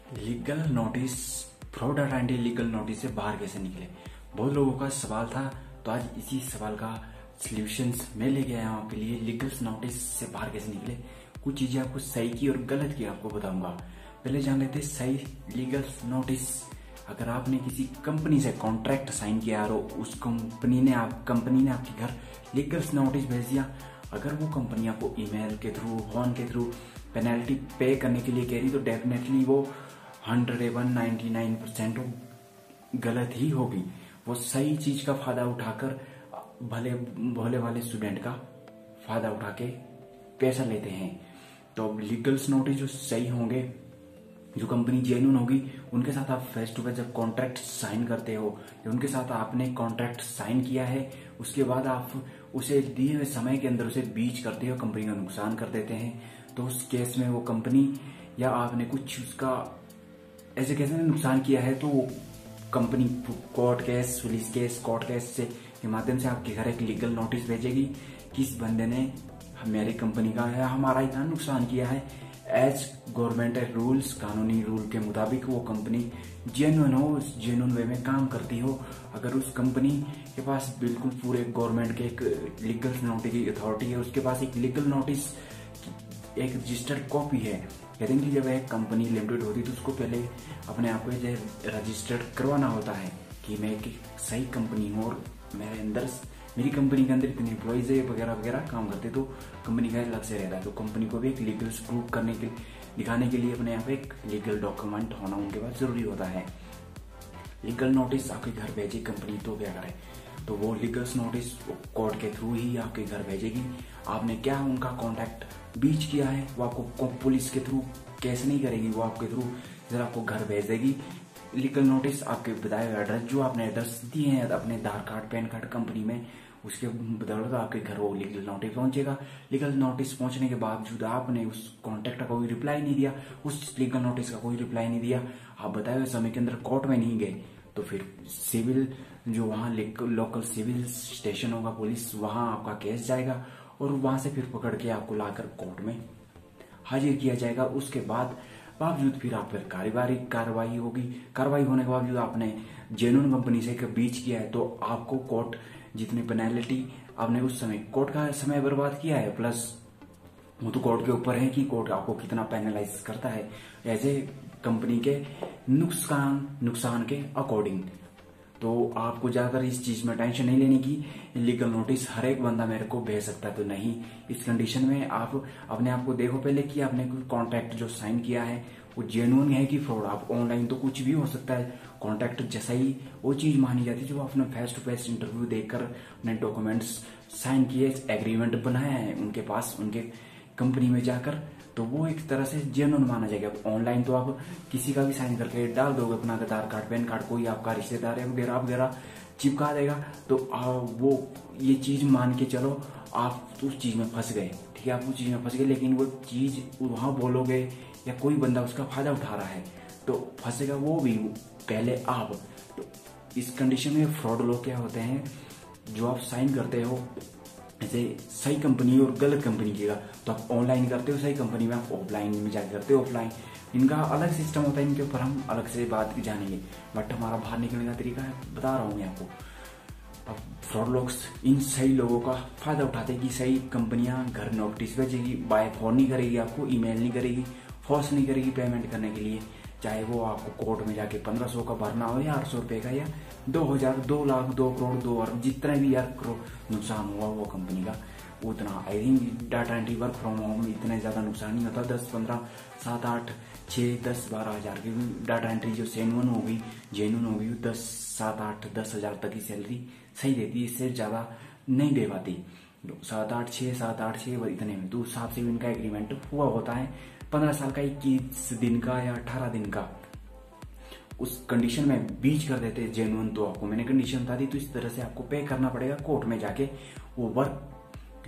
Legal notice, fraud और anti legal notice से बाहर कैसे निकले, बहुत लोगों का सवाल था। तो आज इसी सवाल का सॉल्यूशंस मैं लेके आया हूं आपके लिए। लीगल नोटिस से बाहर कैसे निकले, कुछ चीजें आपको सही की और गलत की आपको बताऊंगा। पहले जान लेते हैं सही लीगल नोटिस। अगर आपने किसी कंपनी से कॉन्ट्रैक्ट साइन किया और उस कंपनी ने आपके घर लीगल नोटिस भेज दिया, अगर वो कंपनी आपको ईमेल के थ्रू, फोन के थ्रू पेनल्टी पे करने के लिए कह रही, तो डेफिनेटली वो 199% गलत ही होगी। वो सही चीज का फायदा उठाकर भले भोले वाले स्टूडेंट का फायदा उठा के पैसा लेते हैं। तो लीगल नोटिस जो सही होंगे, जो कंपनी जेन्युइन होगी, उनके साथ आप फेस टू फेस जब कॉन्ट्रैक्ट साइन करते हो, या उनके साथ आपने कॉन्ट्रैक्ट साइन किया है, उसके बाद आप उसे दिए हुए समय के अंदर उसे बीच करते हो, कंपनी का नुकसान कर देते हैं, तो उस केस में वो कंपनी या आपने कुछ उसका ऐसे कैसे नुकसान किया है, तो company court case, police case, court case से के माध्यम से आपके घर एक लीगल नोटिस भेजेगी कि इस बंदे ने मेरी कंपनी का या हमारा इतना नुकसान किया है। एज गवर्नमेंट रूल्स, कानूनी रूल के मुताबिक वो कंपनी जेन्युइन हो, उस जेन्युइन वे में काम करती हो। अगर उस कंपनी के पास बिल्कुल पूरे गवर्नमेंट के एक लीगल नोटिस की अथॉरिटी है, उसके पास एक लीगल नोटिस एक रजिस्टर्ड कॉपी है, कहते हैं कि जब एक कंपनी लिमिटेड होती है तो उसको पहले अपने आप को रजिस्टर्ड करवाना होता है कि मैं एक सही कंपनी हूँ और मेरे अंदर, मेरी कंपनी के अंदर इतने एम्प्लॉइज है वगैरह वगैरह काम करते, तो कंपनी का अलग से रहता है। तो कंपनी को भी एक लीगल प्रूफ करने के, दिखाने के लिए अपने यहाँ पे एक लीगल डॉक्यूमेंट होना उनके पास जरूरी होता है। लीगल नोटिस आपके घर भेजे कंपनी, तो क्या करे, तो वो लीगल नोटिस कोर्ट के थ्रू ही आपके घर भेजेगी। आपने क्या उनका कॉन्टैक्ट बीच किया है, वो आपको पुलिस के थ्रू केस नहीं करेगी, वो आपके थ्रू जब आपको घर भेज देगी लीगल नोटिस। आपके बताए हुए एड्रेस, जो आपने एड्रेस दिए हैं अपने आधार कार्ड, पैन कार्ड कंपनी में, उसके बदौलत आपके घर वो लीगल नोटिस पहुंचेगा। लीगल नोटिस पहुंचने के बावजूद आपने उस कॉन्टैक्ट का कोई रिप्लाई नहीं दिया, उस लीगल नोटिस का कोई रिप्लाई नहीं दिया, आप बताए हुए समय के अंदर कोर्ट में नहीं गए, तो फिर सिविल, जो वहाँ लोकल सिविल स्टेशन होगा, पुलिस, वहां आपका केस जाएगा और वहां से फिर पकड़ के आपको लाकर कोर्ट में हाजिर किया जाएगा। उसके बाद बावजूद फिर आप पर कार्रवाई होगी। कार्रवाई होने के बावजूद आपने जेन्युइन कंपनी से बीच किया है, तो आपको कोर्ट जितनी पेनल्टी आपने उस समय कोर्ट का समय बर्बाद किया है, प्लस वो तो कोर्ट के ऊपर है कि कोर्ट आपको कितना पेनलाइज करता है एज ए कंपनी के नुकसान के अकॉर्डिंग। तो आपको ज्यादातर इस चीज में टेंशन नहीं लेने की। लीगल नोटिस हर एक बंदा मेरे को भेज सकता है, तो नहीं, इस कंडीशन में आप अपने आप को देखो पहले कि आपने कोई कॉन्ट्रैक्ट जो साइन किया है वो जेन्युइन है कि फ्रॉड। आप ऑनलाइन तो कुछ भी हो सकता है, कॉन्ट्रैक्ट जैसा ही वो चीज मानी जाती है जो आपने फेस टू फेस इंटरव्यू देकर अपने डॉक्यूमेंट्स साइन किए, एग्रीमेंट बनाया है उनके पास, उनके कंपनी में जाकर, तो वो एक तरह से जेन्युइन माना जाएगा। ऑनलाइन तो आप किसी का भी साइन करके डाल दोगे, अपना आधार कार्ड, पैन कार्ड, कोई आपका रिश्तेदार है वगैरह वगैरह चिपका देगा, तो वो ये चीज मान के चलो आप उस चीज में फंस गए, ठीक है, आप उस चीज में फंस गए। लेकिन वो चीज वहां बोलोगे या कोई बंदा उसका फायदा उठा रहा है, तो फंसेगा वो भी पहले आप। तो इस कंडीशन में फ्रॉड लोग क्या होते हैं, जो आप साइन करते हो जैसे सही कंपनी और गलत कंपनी की का, तो आप ऑनलाइन करते हो सही कंपनी में, आप ऑफलाइन में जाकर करते हो ऑफलाइन। इनका अलग सिस्टम होता है, इनके ऊपर हम अलग से बात जानेंगे, बट हमारा बाहर निकलने का तरीका है बता रहा हूँ मैं आपको। अब फ्रॉड लोग इन सही लोगों का फायदा उठाते हैं कि सही कंपनियां घर नोटिस भेजेगी, बाय फोन नहीं करेगी, आपको ईमेल नहीं करेगी, फोर्स नहीं करेगी पेमेंट करने के लिए, चाहे वो आपको कोर्ट में जाके 1500 का भरना हो या 800 रुपए का या 2000, 2 लाख, 2 करोड़, 2 अरब, जितना भी यार नुकसान हुआ वो कंपनी का, उतना। I think data entry work from home इतना ज्यादा नुकसान नहीं होता, 10, 15, 7, 8, 6, 10, 12 हजार की डाटा एंट्री जो जेन्युइन होगी 10, 7, 8, 10 हजार तक की सैलरी सही देती है, इससे ज्यादा नहीं दे पाती। 7, 8, 6 इतने में, तो उस हिसाब से भी इनका एग्रीमेंट हुआ होता है 15 साल का, 21 दिन का या 18 दिन का। उस कंडीशन में बीच कर देते जेन्युइन, तो आपको मैंने कंडीशन बता दी, तो इस तरह से आपको पे करना पड़ेगा कोर्ट में जाके वो वर्क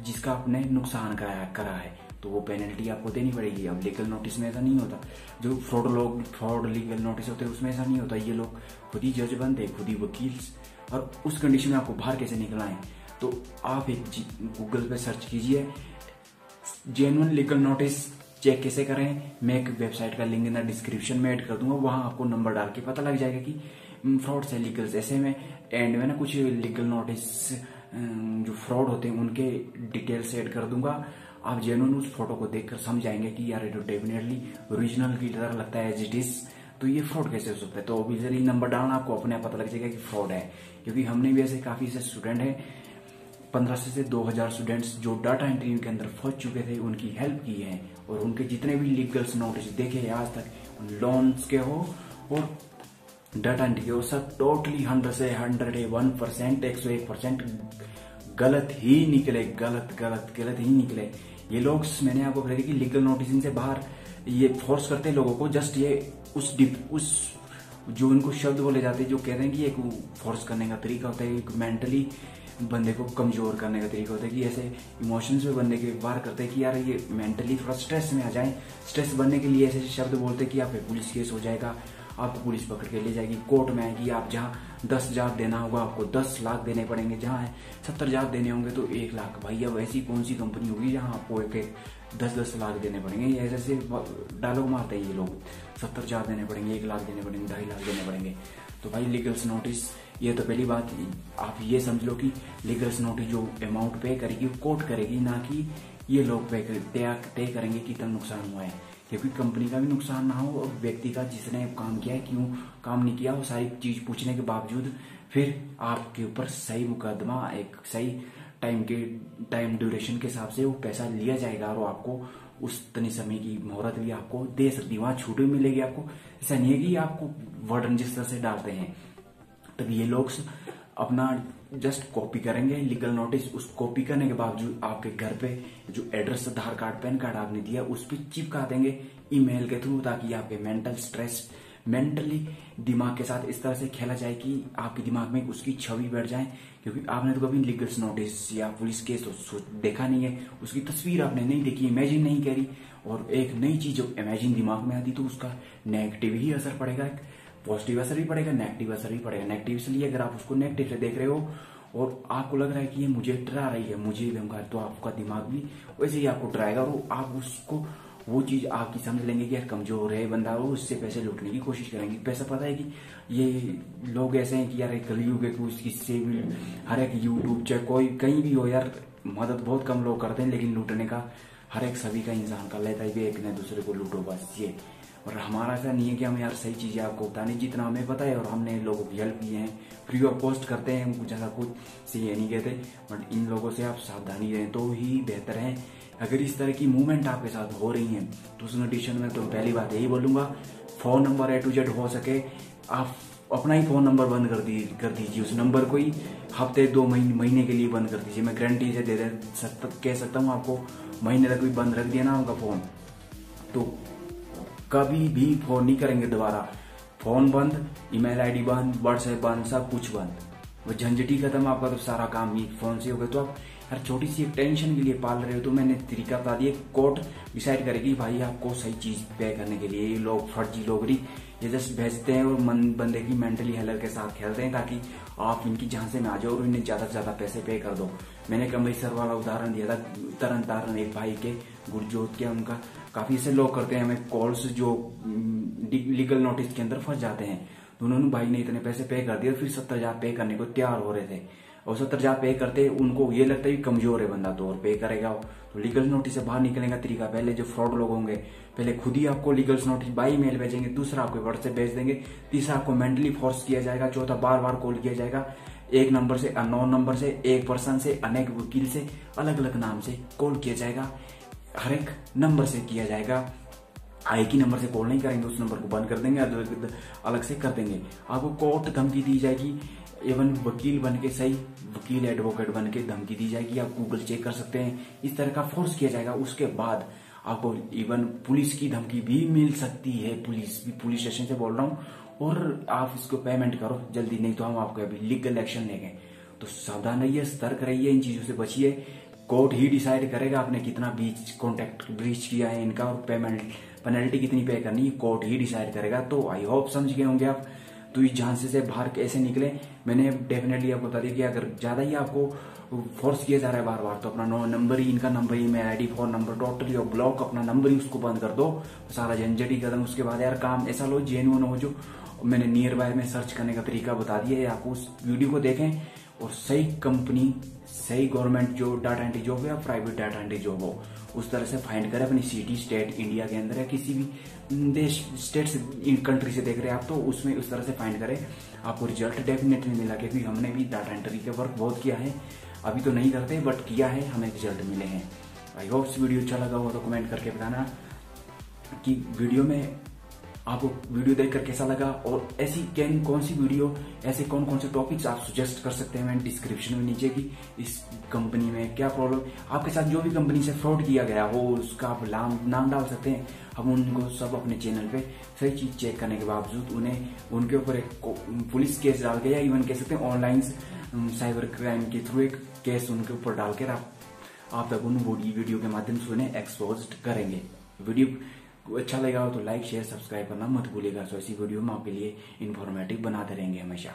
जिसका आपने नुकसान करा है, तो वो पेनल्टी आपको देनी पड़ेगी। अब लीगल नोटिस में ऐसा नहीं होता, जो फ्रॉड लीगल नोटिस होते हैं उसमें ऐसा नहीं होता, ये लोग खुद ही जज बनते, खुद ही वकील। और उस कंडीशन में आपको बाहर कैसे निकलना है, तो आप एक गूगल पे सर्च कीजिए जेन्युइन लीगल नोटिस चेक कैसे करें, मैं एक वेबसाइट का लिंक इन डिस्क्रिप्शन में ऐड कर दूंगा, वहां आपको नंबर डाल के पता लग जाएगा कि फ्रॉड से लीगल्स। ऐसे में एंड में ना कुछ लीगल नोटिस जो फ्रॉड होते हैं उनके डिटेल्स ऐड कर दूंगा। आप जेन्युइन उस फोटो को देखकर समझ जाएंगे कि यार ये तो डेफिनेटली ओरिजिनल की तरह लगता है एज इट इज, तो ये फ्रॉड कैसे हो सकता है। तो ऑब्वियसली नंबर डालना आपको अपने आप पता लग जाएगा कि फ्रॉड है, क्योंकि हमने भी ऐसे काफी से स्टूडेंट हैं 1500 से 2000 स्टूडेंट्स जो डाटा एंट्री के अंदर फंस चुके थे, उनकी हेल्प की है और उनके जितने भी लीगल्स नोटिस देखे हैं आज तक, लोन्स के हो और डाटा एंट्री के हो, सब टोटली 100 से 101%, 101% गलत ही निकले, गलत ही निकले। ये लोग, मैंने आपको कहा कि लीगल नोटिस से बाहर ये फोर्स करते हैं लोगों को, जस्ट ये उस जो उनको शब्द बोले जाते हैं जो कहते हैं कि एक फोर्स करने का तरीका होता है, एक मेंटली बंदे को कमजोर करने का तरीका होता है, कि ऐसे इमोशंस में बंदे के वार करते हैं कि यार ये मेंटली थोड़ा स्ट्रेस में आ जाए। स्ट्रेस बनने के लिए ऐसे शब्द बोलते हैं कि आप पे पुलिस केस हो जाएगा, आपको पुलिस पकड़ के ले जाएगी, कोर्ट में आएगी, आप जहाँ 10,000 देना होगा आपको 10 लाख देने पड़ेंगे, जहाँ 70,000 देने होंगे तो 1 लाख। भाई अब ऐसी कौन सी कंपनी होगी जहाँ आपको एक 10 लाख देने पड़ेंगे। ये ऐसे डायलॉग मारते हैं ये लोग, 70,000 देने पड़ेंगे, 1 लाख देने पड़ेंगे, 2.5 लाख देने पड़ेंगे। तो भाई लीगल्स नोटिस, ये तो पहली बात आप ये समझ लो कि लीगल्स नोटिस जो अमाउंट पे करेगी कोर्ट करेगी, ना कि ये लोग तय करेंगे कितना नुकसान हुआ है, क्योंकि कंपनी का भी नुकसान ना हो और व्यक्ति का जिसने काम किया है क्यों काम नहीं किया, वो सारी चीज पूछने के बावजूद फिर आपके ऊपर सही मुकदमा एक सही टाइम ड्यूरेशन के हिसाब से वो पैसा लिया जाएगा और आपको उस तनी समय की मोहरत भी आपको दे सकती है, वहां छूट भी मिलेगी आपको। ऐसा नहीं है कि आपको वर्डन जिस तरह से डालते हैं, तब ये लोग अपना जस्ट कॉपी करेंगे लीगल नोटिस, उस कॉपी करने के बावजूद आपके घर पे जो एड्रेस, आधार कार्ड, पैन कार्ड आपने दिया उस पर चिपका देंगे ईमेल के थ्रू, ताकि आपके मेंटल स्ट्रेस, मेंटली दिमाग के साथ इस तरह से खेला जाए कि आपके दिमाग में उसकी छवि बैठ जाए। क्योंकि आपने तो कभी लीगल नोटिस या पुलिस केस तो देखा नहीं है, उसकी तस्वीर आपने नहीं देखी, इमेजिन नहीं करी, और एक नई चीज जो इमेजिन दिमाग में आती तो उसका नेगेटिव ही असर पड़ेगा, पॉजिटिव असर भी पड़ेगा, नेगेटिव असर भी पड़ेगा। नेगेटिव इसलिए अगर आप उसको नेगेटिव से देख रहे हो और आपको लग रहा है कि ये मुझे डरा रही है, मुझे धमका, तो आपका दिमाग भी वैसे ही आपको डराएगा और आप उसको वो चीज आपकी समझ लेंगे कि यार कमजोर है बंदा, वो उससे पैसे लूटने की कोशिश करेंगे। पैसा पता है कि ये लोग ऐसे हैं कि यार कलयुग है, किससे भी हर एक यूट्यूब चाहे कोई कहीं भी हो यार, मदद बहुत कम लोग करते हैं, लेकिन लूटने का हर एक सभी का इंसान कर लेता है भी, एक ने दूसरे को लूटो बस ये। और हमारा ऐसा नहीं है कि हम यार सही चीजें आपको बताने, जितना हमें पता है और हमने लोगों की हेल्प की है, फ्री ऑफ कॉस्ट करते हैं, कुछ ऐसा कुछ से ये नहीं कहते, बट इन लोगों से आप सावधानी रहें तो ही बेहतर है। अगर इस तरह की मूवमेंट आपके साथ हो रही है तो उस कंडीशन में तो पहली बात यही बोलूंगा, phone number A to Z हो सके आप अपना ही फोन नंबर बंद कर दीजिए, उस नंबर को ही हफ्ते 2 महीने के लिए बंद कर दीजिए। मैं गारंटी से कह सकता हूँ आपको, महीने तक भी बंद रख दिया ना उनका फोन तो कभी भी फोन नहीं करेंगे दोबारा। फोन बंद, ईमेल आईडी बंद, व्हाट्सएप बंद, सब कुछ बंद, वो झंझट ही खत्म, आपका तो सारा काम ही फोन से हो गया। तो आप हर छोटी सी एक टेंशन के लिए पाल रहे हो, तो मैंने तरीका बता दिया, कोर्ट डिसाइड करेगी भाई आपको सही चीज पे करने के लिए। ये लोग फर्जी लोग ये जस्ट भेजते हैं और बंदे की मेंटली हेल्थ के साथ खेलते हैं ताकि आप इनकी झांसे में आ जाओ और इन्हें ज्यादा से ज्यादा पैसे पे कर दो। मैंने अमृतसर वाला उदाहरण दिया था, तरन तारण एक भाई के गुरजोत के, उनका काफी ऐसे लोग करते हैं हमें कॉल्स जो लीगल नोटिस के अंदर फंस जाते हैं, तो उन्होंने भाई ने इतने पैसे पे कर दिए, फिर 70,000 पे करने को तैयार हो रहे थे और 70,000 पे करते उनको ये लगता है कि कमजोर है बंदा तो और पे करेगा। तो लीगल नोटिस से बाहर निकलने का तरीका, पहले जो फ्रॉड लोग होंगे पहले खुद ही आपको लीगल नोटिस बाई मेल भेजेंगे, दूसरा आपको व्हाट्सएप भेज देंगे, तीसरा आपको मेंटली फोर्स किया जाएगा, चौथा बार बार कॉल किया जाएगा, एक नंबर से अननोन नंबर से, एक पर्सन से, अनेक वकील से, अलग अलग नाम से कॉल किया जाएगा, हर एक नंबर से किया जाएगा। एक ही नंबर से कॉल नहीं करेंगे, उस नंबर को बंद कर देंगे, अलग से कर देंगे। आपको कोर्ट धमकी दी जाएगी, इवन वकील बन के, सही वकील एडवोकेट बन के धमकी दी जाएगी, आप गूगल चेक कर सकते हैं, इस तरह का फोर्स किया जाएगा। उसके बाद आपको इवन पुलिस की धमकी भी मिल सकती है, पुलिस स्टेशन से बोल रहा हूँ, और आप इसको पेमेंट करो जल्दी, नहीं तो हम आपको अभी लीगल एक्शन लेंगे। तो सावधान रहिए, सतर्क रहिए, इन चीजों से बचिए। कोर्ट ही डिसाइड करेगा आपने कितना कॉन्ट्रैक्ट ब्रीच किया है इनका, और पेनल्टी कितनी पे करनी है, कोर्ट ही डिसाइड करेगा। तो आई होप समझ गए होंगे आप। तो इस झांसे से बाहर कैसे निकले, मैंने डेफिनेटली आपको बता दिया कि अगर ज्यादा ही आपको फोर्स किया जा रहा है बार बार, तो अपना नंबर ही, इनका नंबर ही, mail ID, phone number totally और ब्लॉक, अपना नंबर ही उसको बंद कर दो, सारा झंझट ही खत्म। उसके बाद यार काम ऐसा लो जेन्युइन हो, जो मैंने नियर बाय में सर्च करने का तरीका बता दिया है आपको, उस वीडियो को देखें और सही कंपनी, सही गवर्नमेंट जो डाटा एंट्री जॉब है या प्राइवेट डाटा एंट्री जॉब हो, उस तरह से फाइंड करें अपनी सिटी, स्टेट, इंडिया के अंदर या किसी भी देश, स्टेट से, कंट्री से देख रहे हैं आप, तो उसमें उस तरह से फाइंड करें, आपको रिजल्ट डेफिनेटली मिला। क्योंकि हमने भी डाटा एंट्री के वर्क बहुत किया है, अभी तो नहीं करते बट किया है, हमें रिजल्ट मिले हैं। आई होप वीडियो अच्छा लगा हो तो कमेंट करके बताना कि वीडियो में आपको वीडियो देखकर कैसा लगा, और ऐसी कौन सी वीडियो, ऐसे कौन कौन से टॉपिक्स आप सजेस्ट कर सकते हैं मैं डिस्क्रिप्शन में नीचे की, इस कंपनी में क्या प्रॉब्लम आपके साथ, जो भी कंपनी से फ्रॉड किया गया हो उसका आप नाम डाल सकते हैं, हम उनको सब अपने चैनल पे सही चीज चेक करने के बावजूद उन्हें उनके ऊपर एक पुलिस केस डाल के, या इवन कह सकते हैं ऑनलाइन साइबर क्राइम के थ्रू एक केस उनके ऊपर डालकर आप तक उन वीडियो के माध्यम से उन्हें एक्सपोज करेंगे। वीडियो अच्छा लगा हो तो लाइक, शेयर, सब्सक्राइब करना मत भूलिएगा। तो ऐसी वीडियो हम आपके लिए इन्फॉर्मेटिव बनाते रहेंगे हमेशा।